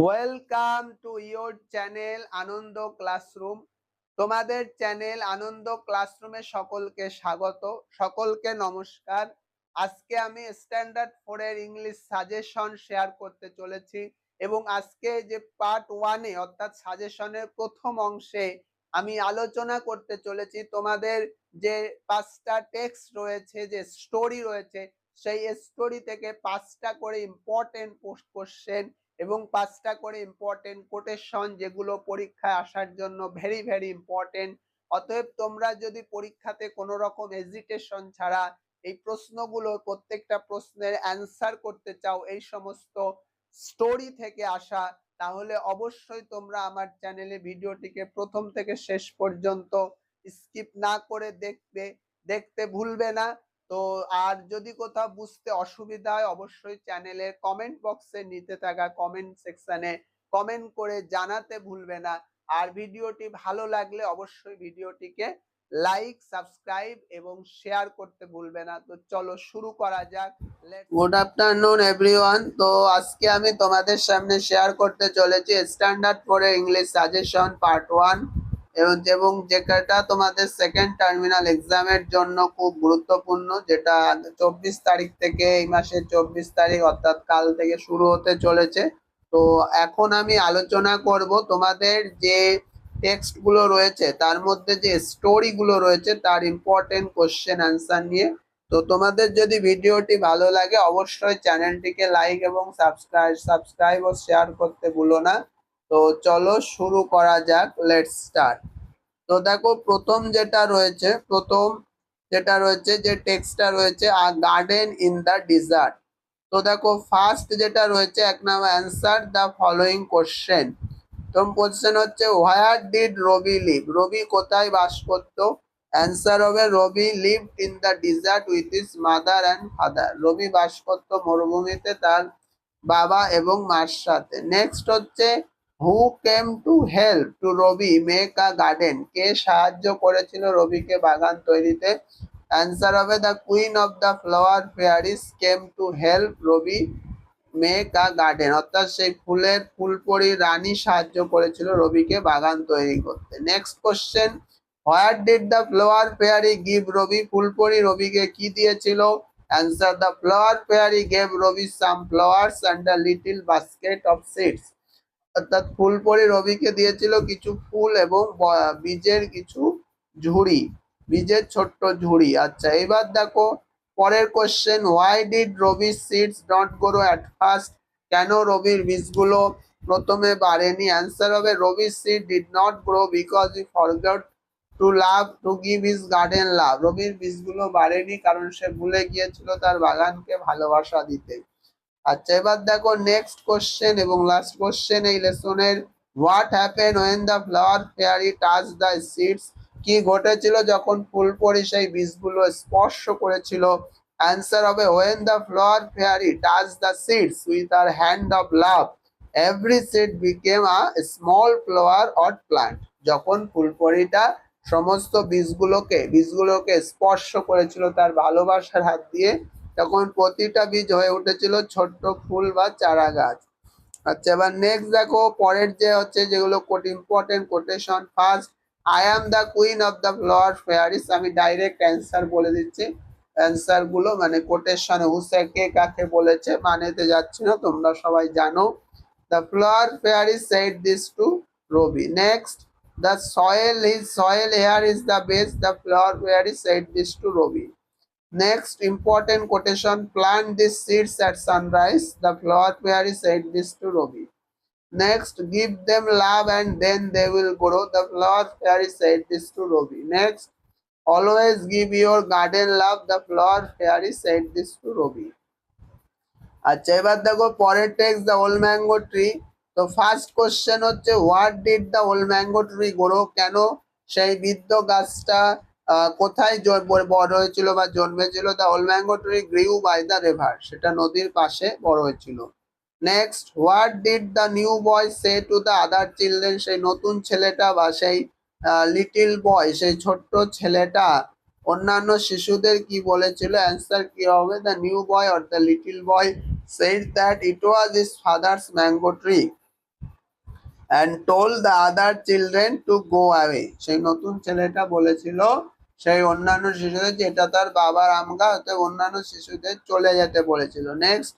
Welcome to your channel Ananda classroom. তোমাদের channel Ananda ক্লাসরুমে সকলকে স্বাগত, সকলকে নমস্কার। আজকে আমি স্ট্যান্ডার্ড 4 এর ইংলিশ সাজেশন শেয়ার করতে চলেছি এবং আজকে যে পার্ট 1 এ অর্থাৎ সাজেশনের প্রথম অংশে আমি আলোচনা করতে চলেছি তোমাদের যে 5টা টেক্সট রয়েছে, যে স্টোরি রয়েছে, সেই স্টোরি থেকে 5টা করে ইম্পর্টেন্ট কোশ্চেন এবং 5টা করে ইম্পর্টেন্ট কোটেশন, যেগুলো পরীক্ষায় আসার জন্য ভেরি ভেরি ইম্পর্টেন্ট। অতএব তোমরা যদি পরীক্ষাতে কোনো রকম হেজিটেশন ছাড়া এই প্রশ্নগুলো, প্রত্যেকটা প্রশ্নের অ্যান্সার করতে চাও এই সমস্ত স্টোরি থেকে আসা, তাহলে অবশ্যই তোমরা আমার চ্যানেলে ভিডিওটিকে প্রথম থেকে শেষ পর্যন্ত স্কিপ না করে দেখতে ভুলবে না। তো আর যদি কোথাও বুঝতে অসুবিধা হয় অবশ্যই চ্যানেলের কমেন্ট বক্সে নিতে থাকা কমেন্ট সেকশনে কমেন্ট করে জানাতে ভুলবে না। আর ভিডিওটি ভালো লাগলে অবশ্যই ভিডিওটিকে লাইক, সাবস্ক্রাইব এবং শেয়ার করতে ভুলবে না। তো চলো শুরু করা যাক। Good afternoon everyone. তো আজকে আমি তোমাদের সামনে শেয়ার করতে চলেছি স্ট্যান্ডার্ড 4 এর ইংলিশ সাজেশন পার্ট 1 এবং যেটা তোমাদের সেকেন্ড টার্মিনাল এক্সামের জন্য খুব গুরুত্বপূর্ণ, যেটা 24 তারিখ থেকে, এই মাসের 24 তারিখ অর্থাৎ কাল থেকে শুরু হতে চলেছে। তো এখন আমি আলোচনা করব তোমাদের যে টেক্সট গুলো রয়েছে তার মধ্যে যে স্টোরি গুলো রয়েছে তার ইম্পর্টেন্ট কোশ্চেন অ্যান্সার নিয়ে। তো তোমাদের যদি ভিডিওটি ভালো লাগে অবশ্যই চ্যানেলটিকে লাইক এবং সাবস্ক্রাইব ও শেয়ার করতে ভুলো না। তো চলো শুরু করা যাক, লেটস স্টার্ট। তো দেখো প্রথম যেটা রয়েছে যে টেক্সটটা রয়েছে আ গার্ডেন ইন দ্য ডিজার্ট। তো দেখো ফার্স্ট যেটা রয়েছে, এক number answer the following question. তো কোশ্চেন হচ্ছে হোয়ার ডিড রবি লিভ, রবি কোথায় বাস করতো? অ্যান্সার হবে Rabi lived in the desert with his mother and father. Rabi বাস করতো মরুভূমিতে তার বাবা এবং মার সাথে। নেক্সট হচ্ছে who came to help to Rabi make a garden, কে সাহায্য করেছিল রবিকে বাগান তৈরিতে? অ্যান্সার হবে the queen of the flower fairies came to help Rabi make a garden, অর্থাৎ সেই ফুলপরি রানী সাহায্য করেছিল রবিকে বাগান তৈরি করতে। Next question where did the flower fairy give Rabi, ফুলপরি রবিকে কি দিয়েছিল? Answer the flower fairy gave Rabi some flowers and a little basket of seeds, অর্থাৎ ফুলপরি রবিকে দিয়েছিল কিছু ফুল এবং বীজের কিছু ঝুড়ি, বীজের ছোট্ট ঝুড়ি। আচ্ছা এবার দেখো পরের question why did Rabi seeds not grow at first, কেন রবির বীজগুলো প্রথমে বাড়েনি? অ্যান্সার হবে Rabi seed did not grow because he forgot to give his garden love, রবির বীজগুলো বাড়েনি কারণ সে ভুলে গিয়েছিল তার বাগানকে ভালোবাসা দিতে। আচ্ছা এবার দেখো নেক্সট কোশ্চেন এবং লাস্ট কোশ্চেন এই লেসনের, what happen when the flower fairy touch the seeds, কি ঘটেছিল যখন ফুলপরি সেই বীজগুলো স্পর্শ করেছিল? অ্যান্সার হবে when the flower fairy touch the seeds with her hand of love every seed became a small flower or plant, যখন ফুলপরিটা সমস্ত বীজগুলোকে স্পর্শ করেছিল তার ভালোবাসার হাত দিয়ে, তখন প্রতিটা বীজ হয়ে উঠেছিল ছোট্ট ফুল বা চারা গাছ। আচ্ছা এবার নেক্সট দেখো পরের যে হচ্ছে যেগুলো important quotation. First I am the queen of the flower fairies, আমি ডাইরেক্ট অ্যান্সার বলে দিচ্ছি, অ্যান্সার গুলো মানে কোটেশন কে কাকে বলেছে মানেতে যাচ্ছি না, তোমরা সবাই জানো। The flower fairies said this to Rabi. Next the his soil here is the best, the flower fairies said this to Rabi. Next important quotation, plant these seeds at sunrise, the flower fairy said this to Robi. Next, give them love and then they will grow, the flower fairy said this to Robi. Next, always give your garden love, the flower fairy said this to Robi. আচ্ছা এবার দেখো পরের text the old mango tree. তো first question হচ্ছে what did the old mango tree grow, কেন সেই বৃদ্ধ গাছটা কোথায় বড় হয়েছিল বা জন্মেছিল? The old mango tree grew by the river, সেটা নদীর পাশে বড় হয়েছিল। Next what did the new boy say to the other children, সেই নতুন ছেলেটা বা সেই লিটিল বয়, সেই ছোট্ট ছেলেটা অন্যান্য শিশুদের কি বলেছিল? অ্যান্সার কি হবে? The new boy or the little boy said that it was his father's mango tree. and told the other children to go away. সেই নতুন ছেলেটা বলেছিল সেই অন্যান্য শিশুদের যে এটা তার বাবার আম গাছ, অতএব অন্যান্য শিশুদের চলে যেতে বলেছিল। Next,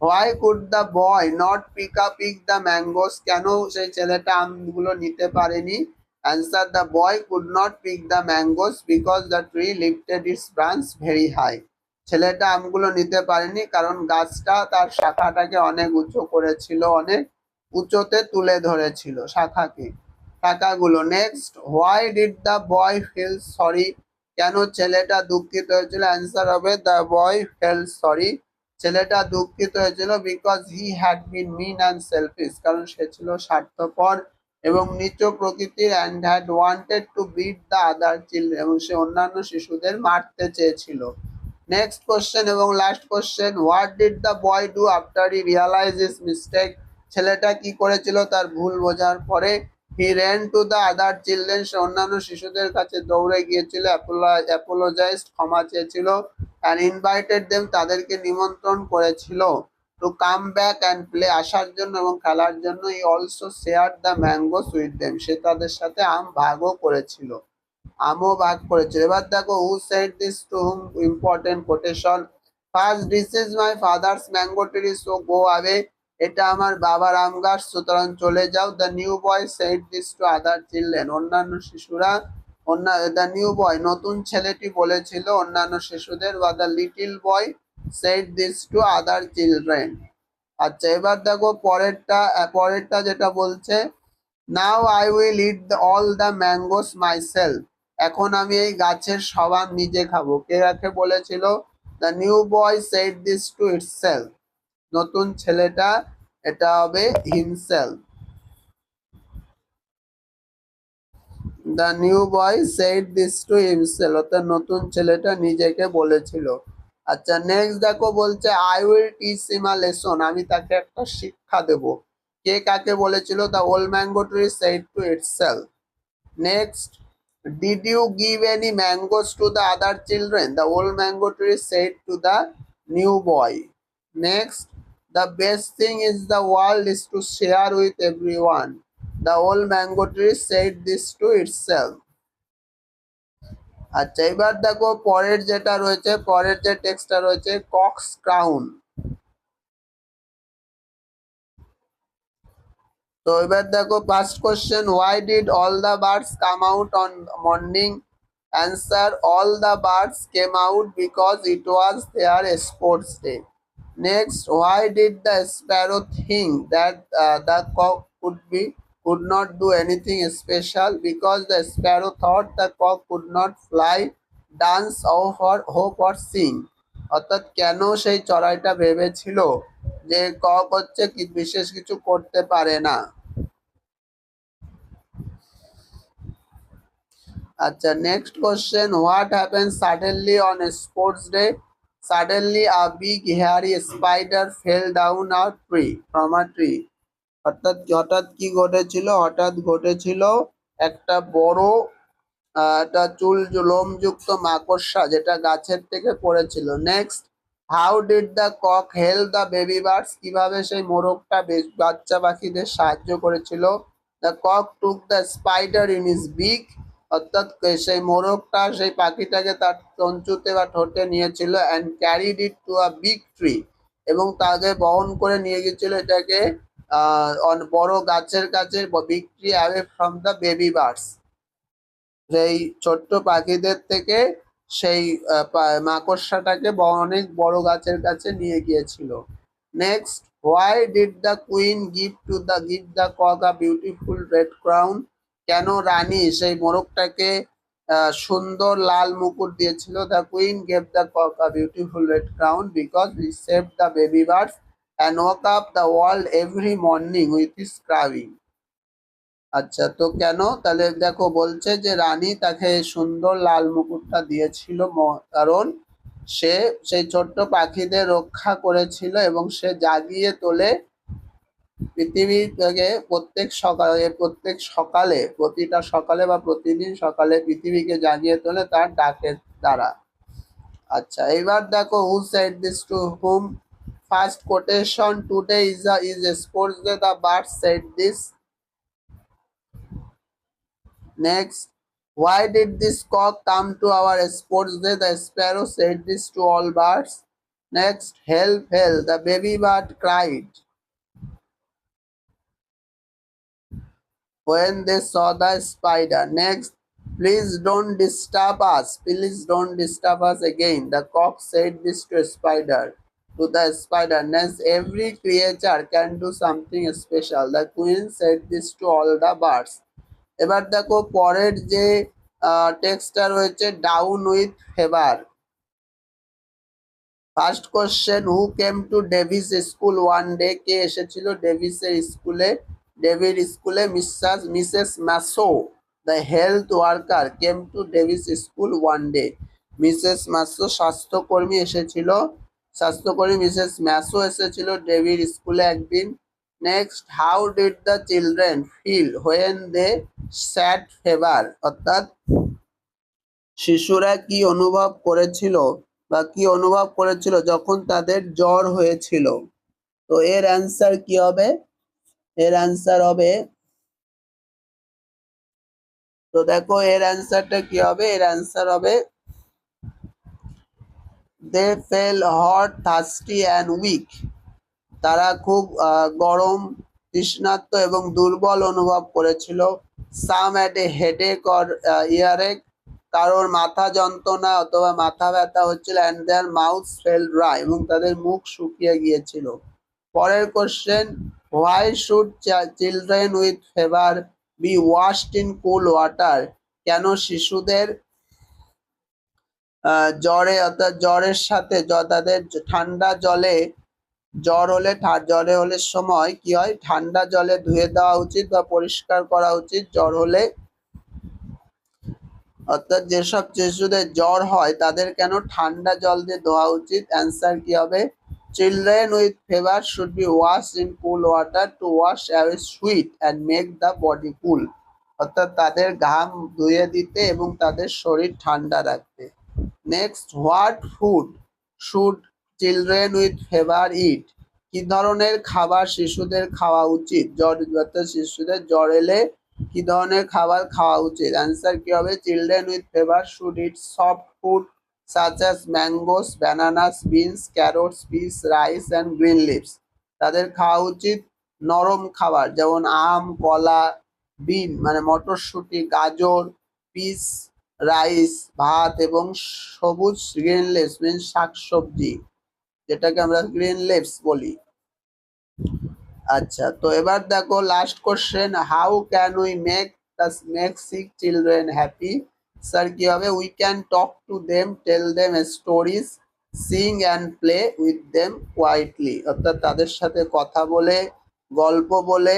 why could the boy not pick the mangoes, কেন সেই ছেলেটা আমগুলো নিতে পারেনি? Answer, the boy could not pick the mangoes because the tree lifted its branch very high. ছেলেটা আমগুলো নিতে পারেনি কারণ গাছটা তার শাখাটাকে অনেক উঁচু করেছিল, অনেক উঁচুতে তুলে ধরেছিল শাখাগুলো। Next, why did the boy feel sorry, কেন ছেলেটা দুঃখিত হয়েছিল? অ্যান্সার হবে, দ্য বয় ফেল সরি, ছেলেটা দুঃখিত হয়েছিল because he had been mean and selfish, কারণ সে ছিল স্বার্থপর এবং নিচু প্রকৃতির, and had wanted to beat the other children, এবং সে অন্যান্য শিশুদের মারতে চেয়েছিল। নেক্সট কোশ্চেন এবং last question, what did the boy do after he realise his mistake, ছেলেটা কি করেছিল তার ভুল বোঝার পরে? He ran to the other children, সে অন্যান্য শিশুদের কাছে দৌড়ে গিয়েছিল, অ্যাপোলোজাইজড, ক্ষমা চেয়েছিল, অ্যান্ড ইনভাইটেড দেম, তাদেরকে নিমন্ত্রণ করেছিল, to come back and play, আসার জন্য এবং খেলার জন্য। He also share the mangoes with them, সে তাদের সাথে আম ভাগও করেছিল, আমও ভাগ করেছিল। এবার দেখো, who said this to whom, important quotation. First, this is my father's mango tree so go away, এটা আমার বাবার আম গাছ সুতরাং চলে যাও। The new boy said this to other children, অন্যান্য শিশুরা, দ্য নিউ বয়, নতুন ছেলেটি বলেছিল অন্যান্য শিশুদের, বা the little boy said this to other children. আচ্ছা, এবার দেখো পরেরটা যেটা বলছে, now I will it all the mangoes myself, এখন আমি এই গাছের সব আম নিজে খাবো। কে কাকে বলেছিল? The new boy said this to itself, নতুন ছেলেটা, এটা হবে himself. The new boy said this to himself, অর্থাৎ নতুন ছেলেটা নিজেকে বলেছিল। আচ্ছা, নেক্সট দেখো বলছে, I will teach him a lesson, আমি তাকে একটা শিক্ষা দেব। কে কাকে বলেছিল? The old mango tree said to itself. Next, did you give any mangoes to the other children, the old mango tree said to the new boy. Next, the best thing is the world is to share with everyone, the old mango tree said this to itself. আচ্ছা, এবার দেখো পরের যেটা রয়েছে, পরের যে টেক্সটটা রয়েছে, কক্স ক্রাউন। তো এবার দেখো first question, why did all the birds come out on morning? Answer, all the birds came out because it was their sports day. Next, why did the sparrow think that the cock could not do anything special? Because the sparrow thought the cock could not fly, dance, or hope or sing. অর্থাৎ কেন সেই চড়াইটা ভেবেছিল যে cock হচ্ছে কি বিশেষ কিছু করতে পারে না। আচ্ছা, next question, what happen suddenly on sports day? Suddenly a big hairy spider fell down a tree from a tree. হঠাৎ কি ঘটেছিল? হঠাৎ ঘটেছিল একটা বড় একটা লোমযুক্ত মাকড়সা যেটা গাছের থেকে পড়েছিল। Next, how did the cock help the baby birds? কিভাবে সেই মোরগটা বাচ্চা পাখিদের সাহায্য করেছিল? The cock took the spider in his beak, অর্থাৎ সেই মোরগটা সেই পাখিটাকে তার তঞ্চুতে বা ঠোঁটে নিয়েছিল, and carried it to a big tree, এবং তাকে বহন করে নিয়ে গিয়েছিল এটাকে বড় গাছের কাছে, big tree away from the baby birds, সেই ছোট্ট পাখিদের থেকে সেই মাকড়সাটাকে অনেক বড় গাছের কাছে নিয়ে গিয়েছিল। Next, why did the queen give the cock a beautiful red crown? কেন রানী সেই মোরগটাকে সুন্দর লাল মুকুট দিয়েছিল? The queen gave the cock a beautiful red crown because he saved the baby birds and woke up the world every morning with his crowing. আচ্ছা, তো কেন? তাহলে দেখো বলছে যে রানী তাকে সুন্দর লাল মুকুটটা দিয়েছিল কারণ সে সেই ছোট্ট পাখিদের রক্ষা করেছিল এবং সে জাগিয়ে তোলে পৃথিবী থেকে প্রতিটা সকালে বা প্রতিদিন সকালে পৃথিবীকে জাগিয়ে তোলে তার ডাকের দ্বারা। আচ্ছা, এবার দেখো, who said this to whom? First quotation, today is sports day, the bird said this. Next, why did this cock come to our sports day? The sparrow said this to all birds. Next, help, help, the baby bird cried when they saw the spider. Next, please don't disturb us. Please don't disturb us again. The cock said this to a spider. To the spider. Next, every creature can do something special. The queen said this to all the birds. এবার দেখো পরের যে টেক্সটটা রয়েছে down with fever. First question, who came to Davis school one day? কে এসেছিল ডেভিসের স্কুলে? ডেভিড স্কুলে Mrs Maso the health worker came to Davis school one day. Mrs Maso স্বাস্থ্যকর্মী এসেছিল, স্বাস্থ্যকর্মী মিসেস ম্যাসো এসেছিল ডেভিড স্কুলে একদিন। Next, how did the children feel when they sat fever? অর্থাৎ শিশুরা কি অনুভব করেছিল বা কি অনুভব করেছিল যখন তাদের জ্বর হয়েছিল? তো এর অ্যান্সার কি হবে? এর অ্যান্সার হবে, তো দেখো এর অ্যান্সারটা কি হবে? এর অ্যান্সার হবে they felt hot thirsty and weak. তারা খুব গরম, তৃষ্ণার্ত এবং দুর্বল অনুভব করেছিল। Some had a headache or earache, কারোর মাথা যন্ত্রণা অথবা মাথা ব্যথা হচ্ছিল। And their mouth felt dry, এবং তাদের মুখ শুকিয়ে গিয়েছিল। পরের question, why should children with fever be washed in cool water? কেন শিশুদের জ্বরে অর্থাৎ জ্বরের সাথে তাদের ঠান্ডা জলে জ্বরে হলে সময় কি হয়? ঠান্ডা জলে ধুয়ে দেওয়া উচিত বা পরিষ্কার করা উচিত জ্বর হলে। অর্থাৎ যেসব শিশুদের জ্বর হয় তাদের কেন ঠান্ডা জল দিয়ে ধোয়া উচিত? অ্যান্সার কি হবে? Children with fever should be wash in cool water to wash away sweat and make the body cool. অর্থাৎ তাদের ঘাম ধুয়ে দিতে এবং তাদের শরীর ঠান্ডা রাখতে। Next, what food should children with fever eat? কি ধরনের খাবার শিশুদের খাওয়া উচিত? শিশুদের জ্বর এলে কি ধরনের খাবার খাওয়া উচিত? অ্যান্সার কি হবে? Children with fever should eat soft food such as mangoes, bananas, beans, carrots, peas, rice and green leaves. তাদের খাওয়া উচিত নরম খাবার, যেমন আম, কলা, বিন মানে মটরশুঁটি, গাজর, পিস রাইস ভাত, এবং সবুজ গ্রিন লিভস মিনস শাকসবজি, যেটাকে আমরা গ্রিন লিভস বলি। আচ্ছা, তো এবার দেখো last question, how can we make sick children happy? Sir কি হবে? We can talk to them, tell them stories, sing and play with them quietly. অর্থাৎ তাদের সাথে কথা বলে, গল্প বলে,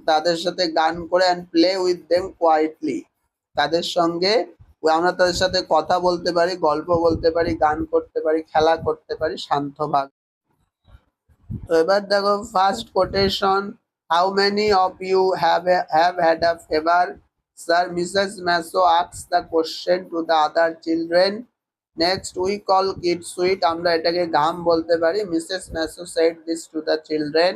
তাদের সাথে গান করে, and play with them quietly, তাদের সঙ্গে আমরা তাদের সাথে কথা বলতে পারি, গল্প বলতে পারি, গান করতে পারি, খেলা করতে পারি শান্তভাবে। তো এবার দেখো first quotation, how many of you have had a fever? Sir Mrs Maso asks the question to the other children. Next, we call it sweat, আমরা এটাকে ঘাম বলতে পারি। Mrs Maso said this to the children.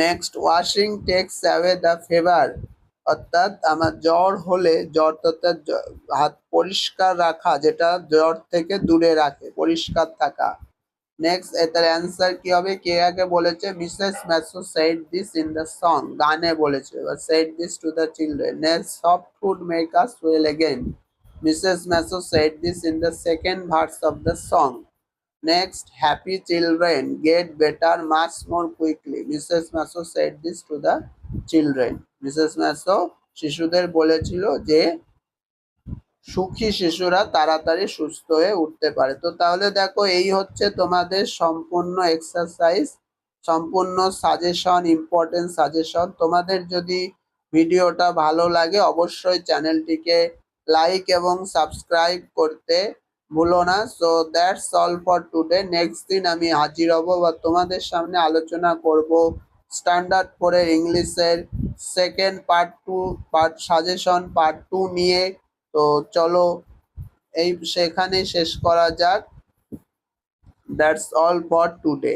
Next, washing takes away the fever, অর্থাৎ আমার জ্বর হলে হাত পরিষ্কার রাখা, যেটা জ্বর থেকে দূরে রাখে, পরিষ্কার থাকা। নেক্সট, এটার অ্যান্সার কি হবে? কে আগে বলেছে? Mrs Maso said this in the song, গানে বলেছে। Said this to the children. Next, soft food make us well again, Mrs Maso said this in the second verse of the song. Next, happy children get better much more quickly, Mrs. Maso said this to the children. Mrs. Maso শিশুদের বলেছিল যে সুখী শিশুরা তাড়াতাড়ি সুস্থ হয়ে উঠতে পারে। তো তাহলে দেখো এই হচ্ছে তোমাদের সম্পূর্ণ এক্সারসাইজ, সম্পূর্ণ সাজেশন, ইম্পর্টেন্ট সাজেশন। তোমাদের যদি ভিডিওটা ভালো লাগে অবশ্যই চ্যানেলটিকে লাইক এবং সাবস্ক্রাইব করতে ভুলো না। So that's all for today. Next দিন আমি হাজির হব বা তোমাদের সামনে আলোচনা করব স্ট্যান্ডার্ড 4 ইংলিশের সেকেন্ড পার্ট সাজেশন পার্ট 2 নিয়ে। তো চলো সেখানে শেষ করা যাক। That's all for today.